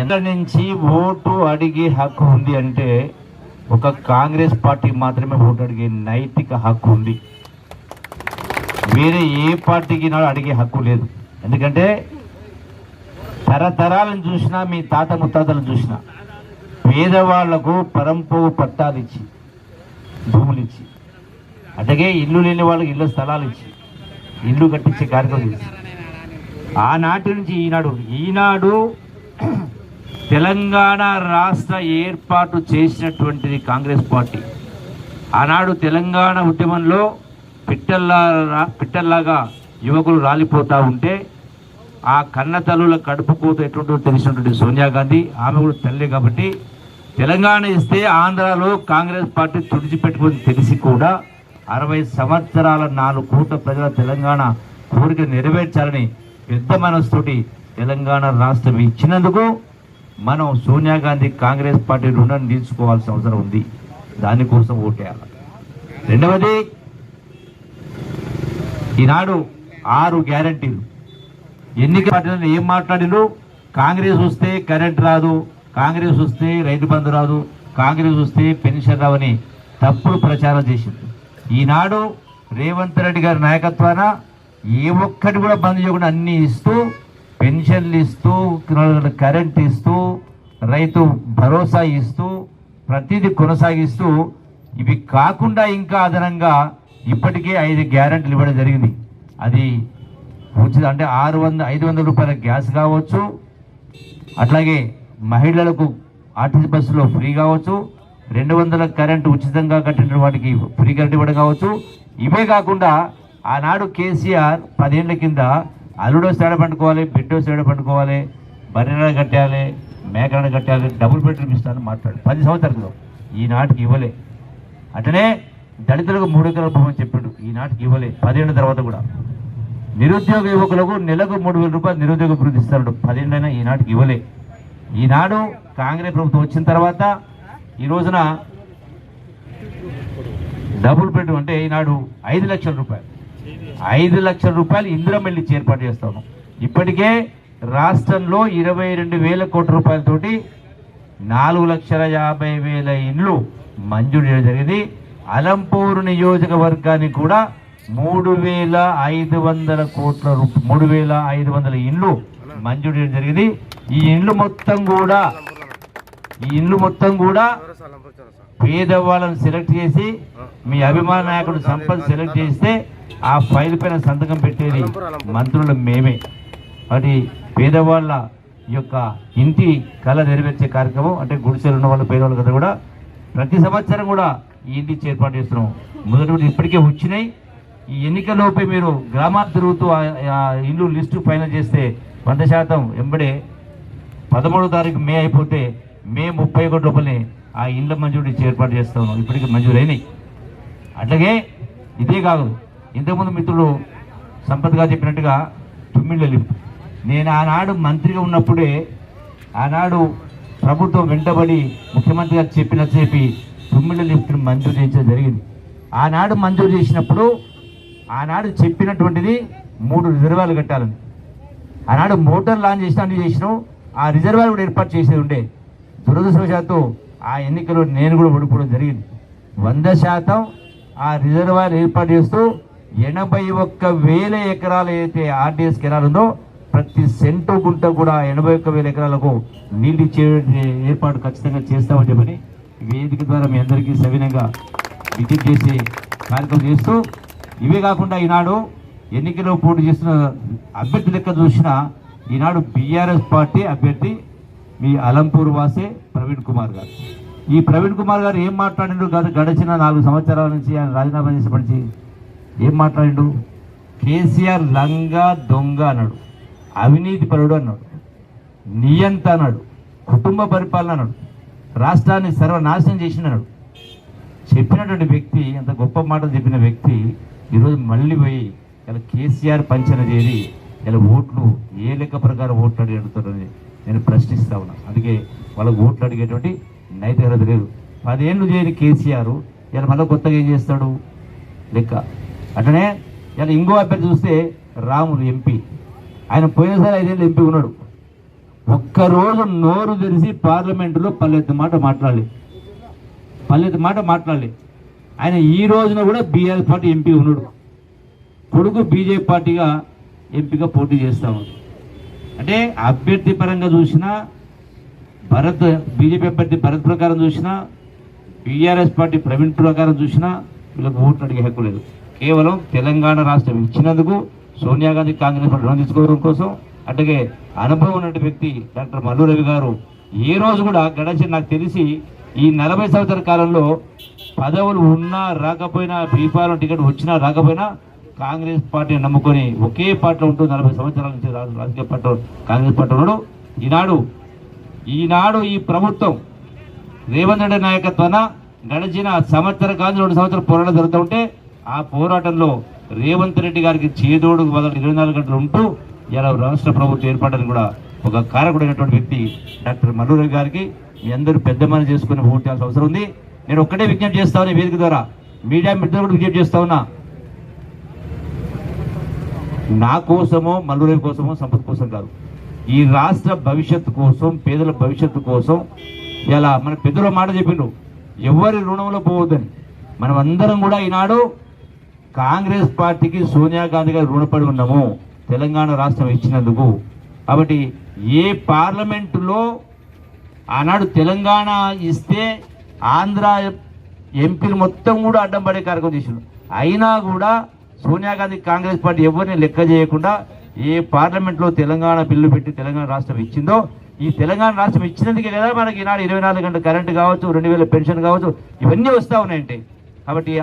ఎంత నుంచి ఓటు అడిగే హక్కు ఉంది అంటే ఒక కాంగ్రెస్ పార్టీ మాత్రమే ఓటు అడిగే నైతిక హక్కు ఉంది. వేరే ఏ పార్టీకి నాడు అడిగే హక్కు లేదు. ఎందుకంటే తరతరాలను చూసినా, మీ తాత ముత్తాతలను చూసినా పేదవాళ్లకు పరంపోగు పట్టాలు ఇచ్చి, భూములు ఇచ్చి, అట్లాగే ఇల్లు లేని వాళ్ళకి ఇళ్ళ స్థలాలు ఇచ్చి ఇల్లు కట్టించే కార్యక్రమం చేసి ఆనాటి నుంచి ఈనాడు తెలంగాణ రాష్ట్ర ఏర్పాటు చేసినటువంటిది కాంగ్రెస్ పార్టీ. ఆనాడు తెలంగాణ ఉద్యమంలో పిట్టల్లాగా యువకులు రాలిపోతూ ఉంటే ఆ కన్న తల్లుల కడుపు కోత ఎటువంటిదో తెలిసినటువంటి సోనియా గాంధీ, ఆమె కూడా తల్లి కాబట్టి తెలంగాణ ఇస్తే ఆంధ్రాలో కాంగ్రెస్ పార్టీ తుడిచిపెట్టుకుని తెలిసి కూడా 60 సంవత్సరాల 4 కోట్ల ప్రజల తెలంగాణ కోరిక నెరవేర్చాలని పెద్ద మనసుతోటి తెలంగాణ రాష్ట్రం ఇచ్చినందుకు మనం సోనియా గాంధీ కాంగ్రెస్ పార్టీ రుణం తీర్చుకోవాల్సిన అవసరం ఉంది. దానికోసం ఓటేయాలి. రెండవది, ఈనాడు 6 గ్యారంటీలు ఎన్నిక పార్టీలను ఏం మాట్లాడిరు? కాంగ్రెస్ వస్తే కరెంట్ రాదు, కాంగ్రెస్ వస్తే రైతు బంధు రాదు, కాంగ్రెస్ వస్తే పెన్షన్ రావని తప్పుడు ప్రచారం చేసింది. ఈనాడు రేవంత్ రెడ్డి గారి నాయకత్వాన ఏ ఒక్కటి కూడా బంద్ చేయకుండా అన్ని ఇస్తూ, పెన్షన్లు ఇస్తూ, కరెంట్ ఇస్తూ, రైతు భరోసా ఇస్తూ, ప్రతిదీ కొనసాగిస్తూ, ఇవి కాకుండా ఇంకా అదనంగా ఇప్పటికే 5 గ్యారెంటీలు ఇవ్వడం జరిగింది. అది ఉచిత అంటే 500 రూపాయల గ్యాస్ కావచ్చు, అట్లాగే మహిళలకు ఆర్టీసీ బస్సులో ఫ్రీ కావచ్చు, 200 కరెంటు ఉచితంగా కట్టిన వాటికి ఫ్రీ కరెంట్ ఇవ్వడం కావచ్చు. ఇవే కాకుండా ఆనాడు కేసీఆర్ 10 ఏళ్ల కింద అల్లుడో సేడ పండుకోవాలి, బిడ్డో సేడ పండుకోవాలి, బర్రెన కట్టాలి, మేకలను కట్టాలి, డబుల్ బెడ్రూమ్ ఇస్తానని మాట్లాడు 10 సంవత్సరాలు. ఈనాటికి ఇవ్వలే. అట్లనే దళితులకు 3 ఎకరాల భూమి చెప్పాడు, ఈనాటికి ఇవ్వలే. 10 ఏళ్ళ తర్వాత కూడా నిరుద్యోగ యువకులకు నెలకు 3,000 రూపాయలు నిరుద్యోగ వృద్ధి ఇస్తాడు. 10 ఏళ్ళైనా ఈనాటికి ఇవ్వలే. ఈనాడు కాంగ్రెస్ ప్రభుత్వం వచ్చిన తర్వాత ఈ రోజున డబుల్ బెడ్రూమ్ అంటే ఈనాడు 5 లక్షల రూపాయలు, 5 లక్షల రూపాయలు ఇందిరమ్మ ఇల్లు ఏర్పాటు చేస్తాను. ఇప్పటికే రాష్ట్రంలో 22,000 కోట్ల రూపాయలతోటి 4,50,000 ఇండ్లు మంజూరు చేయడం జరిగింది. అలంపూర్ నియోజకవర్గానికి కూడా 3,500 కోట్ల 3,500 ఇండ్లు మంజూరు చేయడం జరిగింది. ఈ ఇండ్లు మొత్తం కూడా పేదవాళ్ళని సెలెక్ట్ చేసి, మీ అభిమాన నాయకుడు సంపద సెలెక్ట్ చేస్తే ఆ ఫైల్ పైన సంతకం పెట్టేది మంత్రులు మేమే. అది పేదవాళ్ళ యొక్క ఇంటి కళ నెరవేర్చే కార్యక్రమం. అంటే గుడిసెలు ఉన్న వాళ్ళు, పేదవాళ్ళ కదా కూడా ప్రతి సంవత్సరం కూడా ఈ ఇంటికి ఏర్పాటు చేస్తున్నాం. మొదటి ఇప్పటికే వచ్చినాయి. ఈ ఎన్నికల్లోపే మీరు గ్రామాలు తిరుగుతూ ఇల్లు లిస్టు ఫైనల్ చేస్తే 100% ఎంబడే 13వ తారీఖు మే అయిపోతే మే 31 లోపలనే ఆ ఇండ్ల మంజూరు ఏర్పాటు చేస్తాను. ఇప్పటికీ మంజూరైనాయి. అట్లాగే ఇదే కాదు, ఇంతకుముందు మిత్రులు సంపత్గా చెప్పినట్టుగా తుమ్మిళ్ళ లిఫ్ట్, నేను ఆనాడు మంత్రిగా ఉన్నప్పుడే ఆనాడు ప్రభుత్వం వెంటబడి ముఖ్యమంత్రి గారు చెప్పి తుమ్మిళ్ళ లిఫ్ట్ను మంజూరు చేయించడం జరిగింది. ఆనాడు మంజూరు చేసినప్పుడు ఆనాడు చెప్పినటువంటిది 3 రిజర్వాయర్లు కట్టాలని. ఆనాడు మోటార్ లాంచ్ చేసిన అన్ని చేసినాం. ఆ రిజర్వాయర్ కూడా ఏర్పాటు చేసేది ఉండే. దురదృష్టవశాత్తు ఆ ఎన్నికల్లో నేను కూడా ఓడిపోవడం జరిగింది. 100% ఆ రిజర్వాయర్ ఏర్పాటు చేస్తూ 81,000 ఎకరాలు ఏదైతే ఆర్డీఎస్ కెనాల్ ఉందో ప్రతి సెంటు గుంట కూడా 81,000 ఎకరాలకు నీళ్ళు ఇచ్చే ఏర్పాటు ఖచ్చితంగా చేస్తామని చెప్పని వేదిక ద్వారా మీ అందరికీ సవినంగా విజ్ఞప్తి చేసి కార్యక్రమం చేస్తూ, ఇవే కాకుండా ఈనాడు ఎన్నికల్లో పోటీ చేస్తున్న అభ్యర్థి లెక్క చూసిన ఈనాడు బీఆర్ఎస్ పార్టీ అభ్యర్థి మీ అలంపూర్ వాసే ప్రవీణ్ కుమార్ గారు. ఈ ప్రవీణ్ కుమార్ గారు ఏం మాట్లాడిండు? గడిచిన 4 సంవత్సరాల నుంచి ఆయన రాజీనామా చేసినప్పటి ఏం మాట్లాడిండు? కేసీఆర్ లంగా దొంగ అన్నాడు, అవినీతి పరుడు అన్నాడు, నియంత అన్నాడు, కుటుంబ పరిపాలన అన్నాడు, రాష్ట్రాన్ని సర్వనాశనం చేసినాడు. చెప్పినటువంటి వ్యక్తి, అంత గొప్ప మాటలు చెప్పిన వ్యక్తి ఈరోజు మళ్ళీ పోయి ఇలా కేసీఆర్ పంచన చేరి ఇలా ఓట్లు ఏ లెక్క ప్రకారం ఓట్లు అడుగుతారని నేను ప్రశ్నిస్తా ఉన్నా. అందుకే వాళ్ళకు ఓట్లు అడిగేటువంటి నైతికత లేదు. 10 ఏళ్ళు చేయని కేసీఆర్ ఇలా మళ్ళీ కొత్తగా ఏం చేస్తాడు లెక్క. అట్లనే ఇలా ఇంకో అభ్యర్థి చూస్తే రాములు ఎంపీ, ఆయన పోయినసారి 5 ఏళ్ళు ఎంపీ ఉన్నాడు. ఒక్కరోజు నోరు తెరిచి పార్లమెంటులో పల్లెత్తు మాట మాట్లాడలే. ఆయన ఈ రోజున కూడా బీఆర్ఎస్ పార్టీ ఎంపీ ఉన్నాడు, కొడుకు బీజేపీ పార్టీగా ఎంపీగా పోటీ చేస్తాము. అంటే అభ్యర్థి పరంగా చూసినా బీజేపీ అభ్యర్థి భరత్ ప్రకారం చూసినా, బీఆర్ఎస్ పార్టీ ప్రవీణ్ ప్రకారం చూసినా వీళ్ళకి ఓట్లు అడిగే హక్కు లేదు. కేవలం తెలంగాణ రాష్ట్రం ఇచ్చినందుకు సోనియా గాంధీ కాంగ్రెస్ పార్టీ రుణం తీసుకోవడం కోసం, అట్లాగే అనుభవం ఉన్న వ్యక్తి డాక్టర్ మల్లు రవి గారు ఏ రోజు కూడా గడిచి నాకు తెలిసి ఈ 40 సంవత్సరాల కాలంలో పదవులు ఉన్నా రాకపోయినా, బీఫారం టికెట్ వచ్చినా రాకపోయినా కాంగ్రెస్ పార్టీని నమ్ముకొని ఒకే పార్టీలో ఉంటూ 40 సంవత్సరాల నుంచి రాజకీయ పార్టీ కాంగ్రెస్ పార్టీ ఉన్నాడు. ఈనాడు ఈ ప్రభుత్వం రేవంత్ రెడ్డి నాయకత్వాన గడిచిన సంవత్సరం కాదు 2 సంవత్సరాలు పోరాటం జరుగుతూ ఉంటే ఆ పోరాటంలో రేవంత్ రెడ్డి గారికి చేదోడు బదులు 24 గంటలు ఉంటూ ఇలా రాష్ట్ర ప్రభుత్వం ఏర్పడని కూడా ఒక కారకుడైనటువంటి వ్యక్తి డాక్టర్ మల్లు రవి గారికి మీ అందరూ పెద్ద మని చేసుకుని ఓటు చేయాల్సిన అవసరం ఉంది. నేను ఒక్కటే విజ్ఞప్తి చేస్తా ఉన్నా, వేదిక ద్వారా మీడియా మిత్రులు కూడా విజ్ఞప్తి చేస్తా ఉన్నా, నా కోసమో మల్లు రవి కోసమో సంపద కోసం కాదు, ఈ రాష్ట్ర భవిష్యత్తు కోసం, పేదల భవిష్యత్తు కోసం ఇలా మన పెద్దల మాట చెప్పిండ్రు, ఎవరి రుణంలో పోవద్దని. మనం అందరం కూడా ఈనాడు కాంగ్రెస్ పార్టీకి సోనియా గాంధీ గారు రుణపడి ఉన్నాము తెలంగాణ రాష్ట్రం ఇచ్చినందుకు. కాబట్టి ఏ పార్లమెంటులో ఆనాడు తెలంగాణ ఇస్తే ఆంధ్ర ఎంపీలు మొత్తం కూడా అడ్డం పడే కార్యక్రమం చేసిండు. అయినా కూడా సోనియా గాంధీ కాంగ్రెస్ పార్టీ ఎవరిని లెక్క చేయకుండా ఏ పార్లమెంట్లో తెలంగాణ బిల్లు పెట్టి తెలంగాణ రాష్ట్రం ఇచ్చిందో, ఈ తెలంగాణ రాష్ట్రం ఇచ్చినందుకే కదా మనకి ఈనాడు 24 గంటల కరెంటు కావచ్చు, 2000 పెన్షన్ కావచ్చు, ఇవన్నీ వస్తూ ఉన్నాయంటే. కాబట్టి